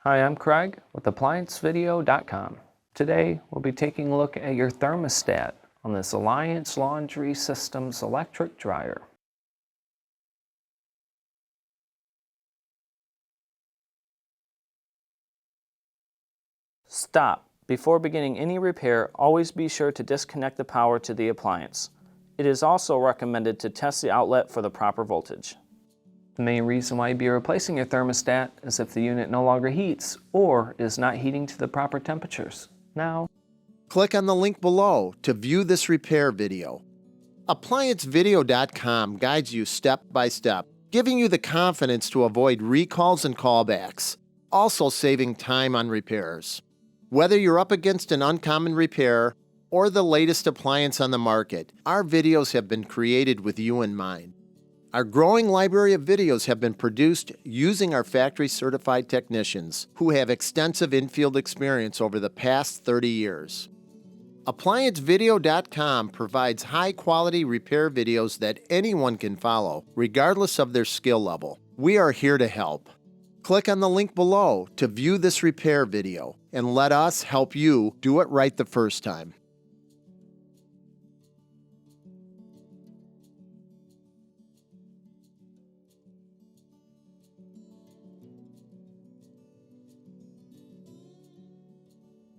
Hi, I'm Craig with ApplianceVideo.com. Today, we'll be taking a look at your thermostat on this Appliance Laundry Systems electric dryer. Stop. Before beginning any repair, always be sure to disconnect the power to the appliance. It is also recommended to test the outlet for the proper voltage. The main reason why you'd be replacing your thermostat is if the unit no longer heats or is not heating to the proper temperatures. Now, click on the link below to view this repair video. ApplianceVideo.com guides you step by step, giving you the confidence to avoid recalls and callbacks, also saving time on repairs. Whether you're up against an uncommon repair or the latest appliance on the market, our videos have been created with you in mind. Our growing library of videos have been produced using our factory-certified technicians who have extensive infield experience over the past 30 years. ApplianceVideo.com provides high-quality repair videos that anyone can follow, regardless of their skill level. We are here to help. Click on the link below to view this repair video and let us help you do it right the first time.